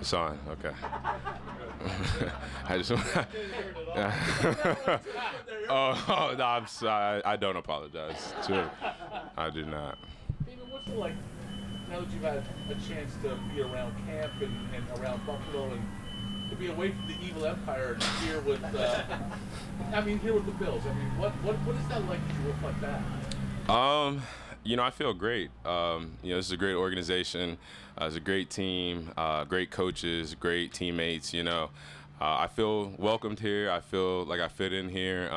Son, okay. I just oh, no, I'm sorry. I don't apologize. True. I do not. David, what's it like now that you've had a chance to be around camp and around Buffalo and to be away from the evil empire and here with, here with the Bills? I mean, what is that like as you reflect back? I feel great. This is a great organization. It's a great team, great coaches, great teammates. I feel welcomed here. I feel like I fit in here.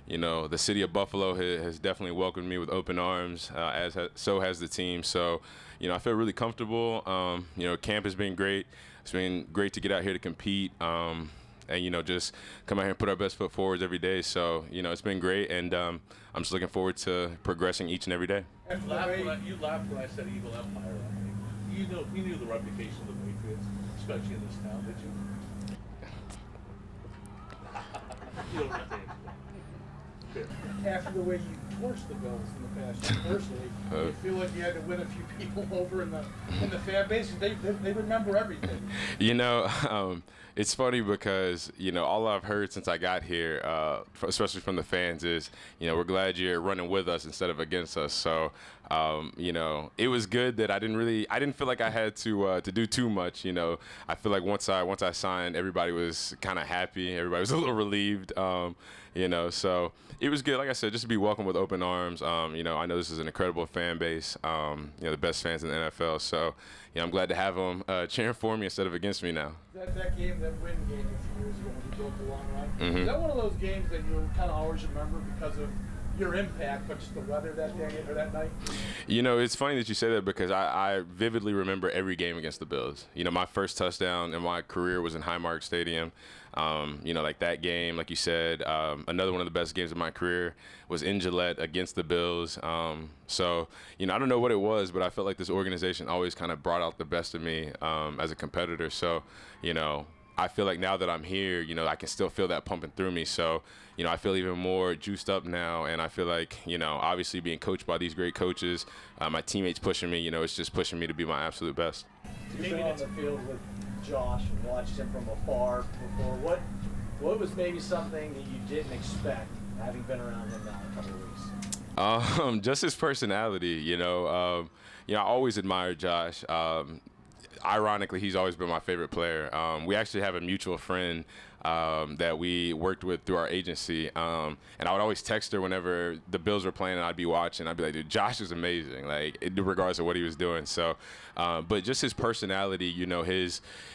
The city of Buffalo has definitely welcomed me with open arms, so has the team. So, I feel really comfortable. Camp has been great. It's been great to get out here to compete. And just come out here and put our best foot forward every day. So it's been great, and I'm just looking forward to progressing each and every day. You laughed when I said evil empire. I mean, you knew the reputation of the Patriots, especially in this town, did you? You don't have to answer that. After the way you torched the Bills in the past year personally, you feel like you had to win a few people over in the fan base. They remember everything. It's funny because all I've heard since I got here, especially from the fans, is we're glad you're running with us instead of against us. So it was good that I didn't feel like I had to do too much. I feel like once I signed, everybody was kind of happy. Everybody was a little relieved. So it was good. Like I said, just to be welcomed with open arms. I know this is an incredible fan base. The best fans in the NFL. So I'm glad to have them cheering for me instead of against me now. That game, that win game a few years ago when you broke the long run, Mm-hmm. is that one of those games that you kind of always remember because of your impact, but just the weather that day or that night? It's funny that you say that because I vividly remember every game against the Bills. My first touchdown in my career was in Highmark Stadium. Like that game, like you said, another one of the best games of my career was in Gillette against the Bills. So, I don't know what it was, but I felt like this organization always kind of brought out the best of me as a competitor. So, I feel like now that I'm here, I can still feel that pumping through me. So, I feel even more juiced up now, and I feel like, obviously being coached by these great coaches, my teammates pushing me, it's just pushing me to be my absolute best. You've been on the field with Josh and watched him from afar before. What was maybe something that you didn't expect, having been around him now a couple of weeks? Just his personality, I always admired Josh. Ironically, he's always been my favorite player. We actually have a mutual friend that we worked with through our agency, and I would always text her whenever the Bills were playing and I'd be watching. I'd be like, dude, Josh is amazing, like, regardless of what he was doing. So, but just his personality,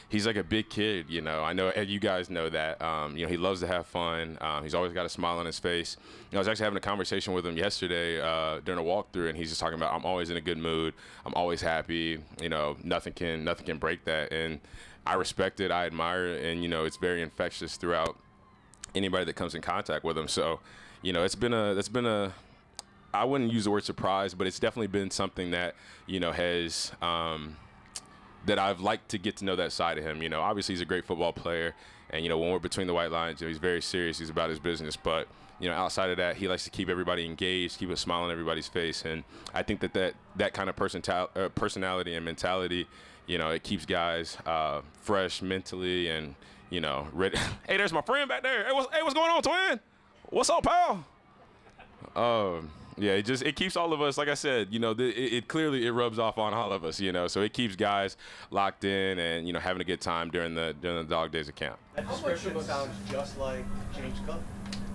he's like a big kid, I know you guys know that. He loves to have fun. He's always got a smile on his face. I was actually having a conversation with him yesterday during a walkthrough, and he's just talking about, I'm always in a good mood. I'm always happy. Nothing can break that. And I respect it. I admire it. And, it's very infectious throughout anybody that comes in contact with him. So, it's been a, I wouldn't use the word surprise, but it's definitely been something that, has, that I've liked to get to know that side of him. Obviously he's a great football player, and when we're between the white lines, he's very serious. He's about his business, but outside of that, he likes to keep everybody engaged, keep a smile on everybody's face, and I think that kind of personality and mentality, it keeps guys fresh mentally and ready. Hey, there's my friend back there. Hey, what's going on, twin? What's up, pal? Yeah, it keeps all of us, like I said, it clearly rubs off on all of us, so it keeps guys locked in and, having a good time during the dog days of camp. That description sounds just like James Cook.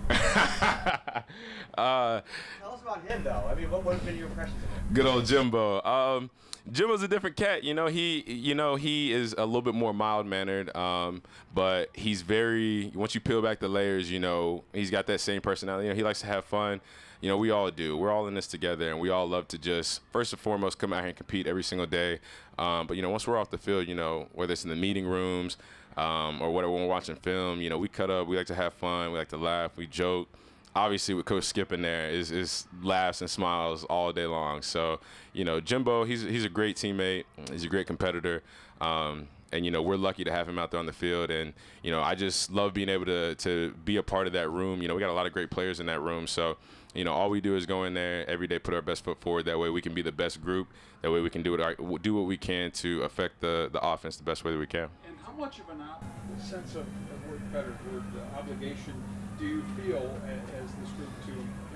Tell us about him, though. I mean, what have been your impressions of him? Good old Jimbo. Jimbo's a different cat. He is a little bit more mild-mannered, but he's very, once you peel back the layers, he's got that same personality. He likes to have fun. We all do. We're all in this together, and we all love to just, first and foremost, come out here and compete every single day. But, once we're off the field, whether it's in the meeting rooms or whatever, when we're watching film, we cut up. We like to have fun. We like to laugh. We joke. Obviously, with Coach Skip in there, is laughs and smiles all day long. So, Jimbo, he's a great teammate. He's a great competitor. And, we're lucky to have him out there on the field. And, I just love being able to be a part of that room. We got a lot of great players in that room. So, You know, all we do is go in there every day, put our best foot forward. That way we can be the best group. That way we can do what we can to affect the offense the best way that we can. And how much of a sense of better word, obligation do you feel as this group to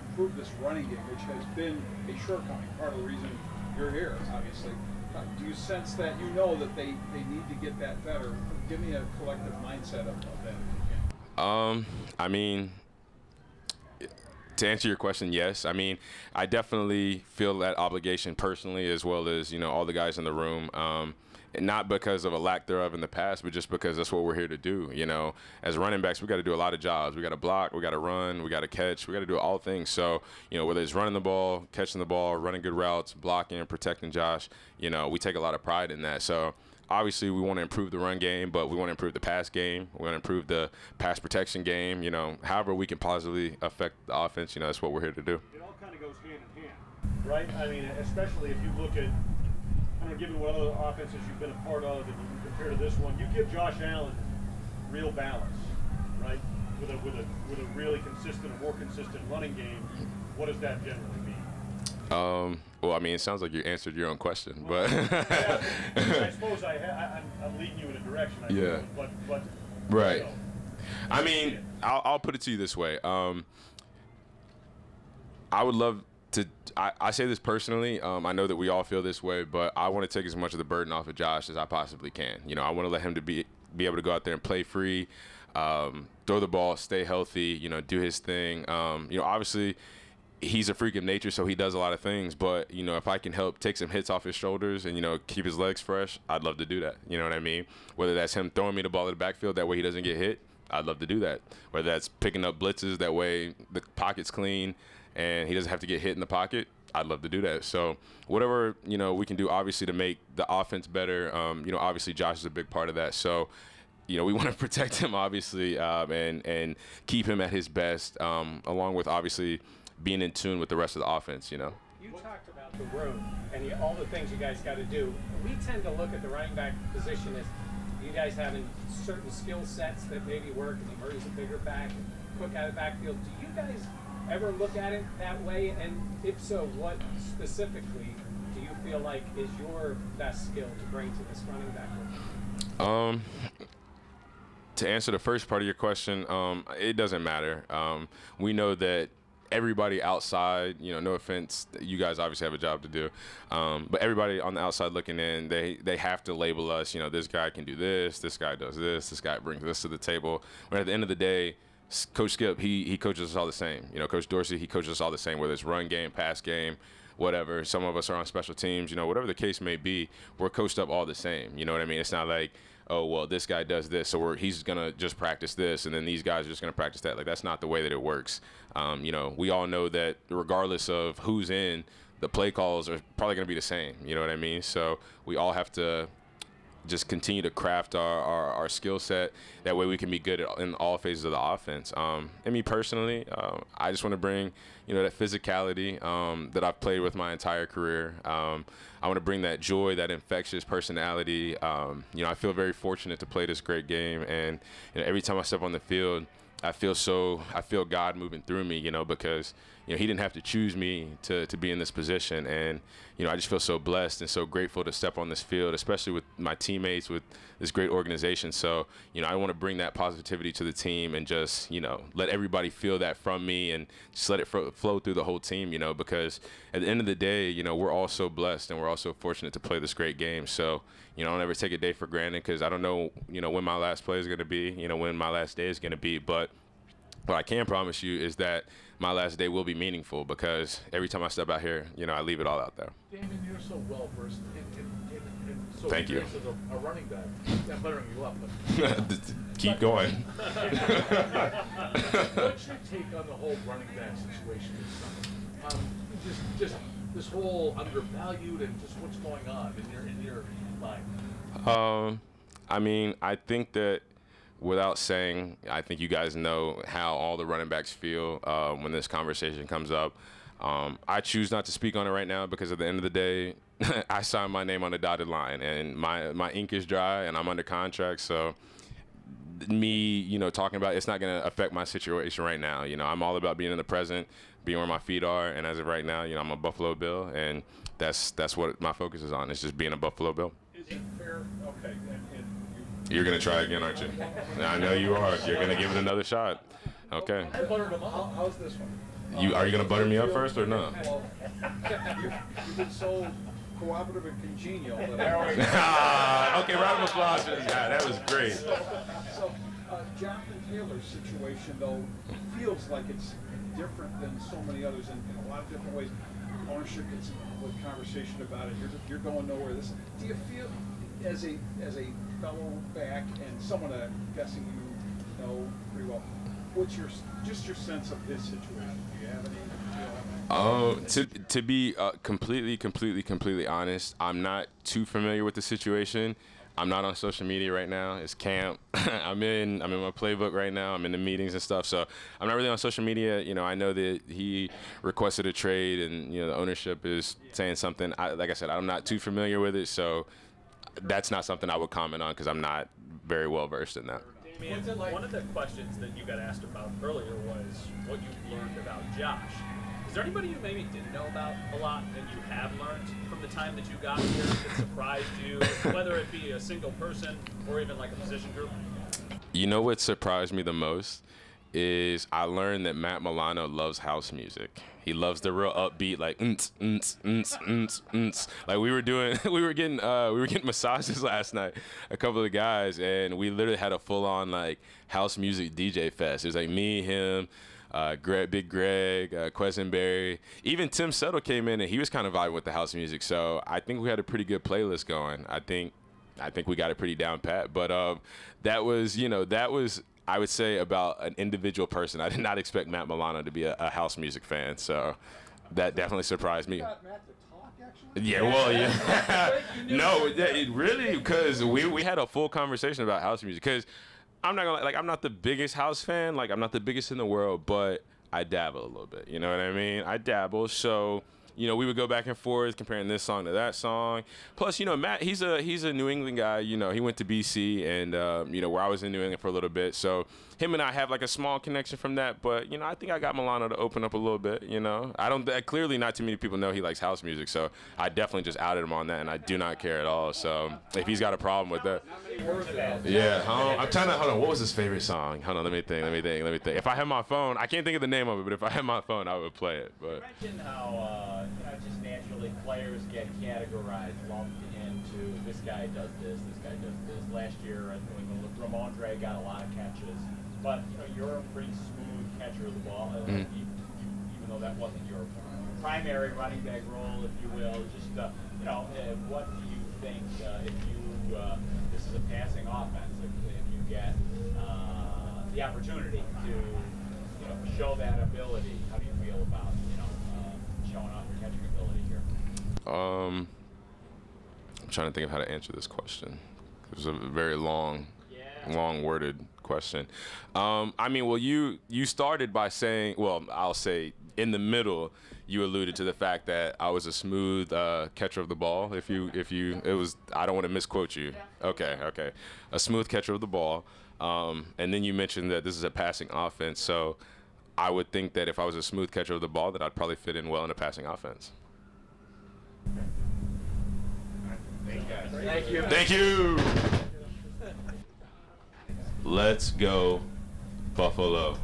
improve this running game, which has been a shortcoming? Part of the reason you're here, obviously. Do you sense that you know that they need to get that better? Give me a collective mindset of that if you can. I mean, to answer your question, yes. I mean, I definitely feel that obligation personally, as well as, you know, all the guys in the room. And not because of a lack thereof in the past, but just because that's what we're here to do. You know, as running backs, we got to do a lot of jobs. We got to block, we got to run, we got to catch, we got to do all things. So, you know, whether it's running the ball, catching the ball, running good routes, blocking, protecting Josh, you know, we take a lot of pride in that. So obviously we want to improve the run game, but we want to improve the pass game. We want to improve the pass protection game. You know, however we can positively affect the offense, you know, that's what we're here to do. It all kind of goes hand in hand, right? I mean, especially if you look at, I don't know, given what other offenses you've been a part of and you compare to this one, you give Josh Allen real balance, right? With a really consistent, a more consistent running game. What does that generally mean? Well, I mean, it sounds like you answered your own question, but yeah, I suppose I'm leading you in a direction. I yeah. Suppose, but right. You know, I mean, I'll put it to you this way. I would love to. I say this personally. I know that we all feel this way, but I want to take as much of the burden off of Josh as I possibly can. You know, I want to let him be able to go out there and play free, throw the ball, stay healthy. You know, do his thing. You know, obviously, he's a freak of nature, so he does a lot of things. But, you know, if I can help take some hits off his shoulders and, you know, keep his legs fresh, I'd love to do that. You know what I mean? Whether that's him throwing me the ball in the backfield, that way he doesn't get hit, I'd love to do that. Whether that's picking up blitzes, that way the pocket's clean and he doesn't have to get hit in the pocket, I'd love to do that. So whatever, you know, we can do, obviously, to make the offense better. You know, obviously Josh is a big part of that. So, you know, we want to protect him, obviously, and keep him at his best, along with, obviously, being in tune with the rest of the offense, you know. You talked about the room and all the things you guys got to do. We tend to look at the running back position as you guys having certain skill sets that maybe work, and Murray's a bigger back, quick out of the backfield. Do you guys ever look at it that way? And if so, what specifically do you feel like is your best skill to bring to this running back room? To answer the first part of your question, it doesn't matter. We know that everybody outside, you know, no offense, you guys obviously have a job to do, but everybody on the outside looking in, they have to label us, you know, this guy can do this guy does this guy brings this to the table. But at the end of the day, Coach Skip, he coaches us all the same. You know, Coach Dorsey, he coaches us all the same, whether it's run game, pass game, whatever. Some of us are on special teams, you know, whatever the case may be, we're coached up all the same. You know what I mean? It's not like, oh, well, this guy does this, so he's going to just practice this, and then these guys are just going to practice that. Like, that's not the way that it works. You know, we all know that regardless of who's in, the play calls are probably going to be the same. You know what I mean? So we all have to just continue to craft our skill set. That way we can be good in all phases of the offense. And me personally, I just want to bring, you know, that physicality that I've played with my entire career. I want to bring that joy, that infectious personality. You know, I feel very fortunate to play this great game. And, you know, every time I step on the field, I feel God moving through me, you know, because, you know, he didn't have to choose me to be in this position. And, you know, I just feel so blessed and so grateful to step on this field, especially with my teammates, with this great organization. So, you know, I want to bring that positivity to the team and just, you know, let everybody feel that from me and just let it flow through the whole team, you know, because at the end of the day, you know, we're all so blessed and we're all so fortunate to play this great game. So, you know, I'll never take a day for granted because I don't know, you know, when my last play is going to be, you know, when my last day is going to be. But what I can promise you is that my last day will be meaningful because every time I step out here, you know, I leave it all out there. Damien, you're so well versed in so Thank you. As a running back. I'm buttering you up. But Keep going. What's your take on the whole running back situation this summer? Just this whole undervalued and just what's going on in your mind? I mean, I think that without saying, I think you guys know how all the running backs feel when this conversation comes up. I choose not to speak on it right now because at the end of the day, I signed my name on the dotted line and my ink is dry and I'm under contract. So me, you know, talking about it's not going to affect my situation right now. You know, I'm all about being in the present, being where my feet are, and as of right now, you know, I'm a Buffalo Bill, and that's what my focus is on. It's just being a Buffalo Bill. Is it fair? Okay. You're going to try again, aren't you? I know you are. You're going to give it another shot. Okay. How's this one? Are you going to butter me up first or no? Well, you've been so cooperative and congenial. That Okay, round of applause for this guy. That was great. So Jonathan Taylor's situation, though, feels like it's different than so many others in a lot of different ways. Ownership gets with conversation about it. You're going nowhere. Do you feel, as a fellow back and someone I'm guessing you know pretty well, what's your sense of his situation? Do you have any? To be completely honest, I'm not too familiar with the situation. I'm not on social media right now. It's camp. I'm in my playbook right now. I'm in the meetings and stuff. So I'm not really on social media. You know, I know that he requested a trade, and you know the ownership is saying something. Like I said, I'm not too familiar with it, so that's not something I would comment on because I'm not very well versed in that. Damien, one of the questions that you got asked about earlier was what you learned about Josh. Is there anybody you maybe didn't know about a lot that you have learned from the time that you got here that surprised you, whether it be a single person or even like a position group? You know what surprised me the most is I learned that Matt Milano loves house music. He loves the real upbeat, like like we were getting massages last night, a couple of guys, and we literally had a full-on like house music DJ fest. It was like me, him, Big Greg, Questenberry, even Tim Settle came in and he was kind of vibing with the house music. So I think we had a pretty good playlist going. I think we got it pretty down pat. But that was I would say about an individual person. I did not expect Matt Milano to be a house music fan. So that definitely surprised me. Got Matt to talk, actually? Yeah, well, yeah. No, it really, because we had a full conversation about house music. Because I'm not gonna I'm not the biggest house fan. Like I'm not the biggest in the world, but I dabble a little bit. You know what I mean? I dabble. So you know, we would go back and forth comparing this song to that song. Plus, you know, Matt, he's a New England guy. You know, he went to BC and you know, where I was in New England for a little bit. So him and I have like a small connection from that. But you know, I think I got Milano to open up a little bit. You know, clearly not too many people know he likes house music. So I definitely just outed him on that, and I do not care at all. So if he's got a problem with that, yeah. I'm trying to hold on. What was his favorite song? Hold on, let me think. If I had my phone, I can't think of the name of it, but if I had my phone, I would play it. But you mentioned how just naturally players get categorized, lumped into this guy does this guy does this. Last year at New England, Ramondre got a lot of catches, but you know you're a pretty smooth catcher of the ball, even though that wasn't your primary running back role, if you will. Just you know, what do you think if you this is a passing offense? If you get the opportunity to show that ability, how do you feel about showing off your catching ability here? I'm trying to think of how to answer this question. It was a very long-worded question. I mean, well, you started by saying, well, I'll say in the middle, you alluded to the fact that I was a smooth catcher of the ball. I don't want to misquote you. Okay. A smooth catcher of the ball. And then you mentioned that this is a passing offense. So I would think that if I was a smooth catcher of the ball, that I'd probably fit in well in a passing offense. Thank you. Thank you. Let's go, Buffalo.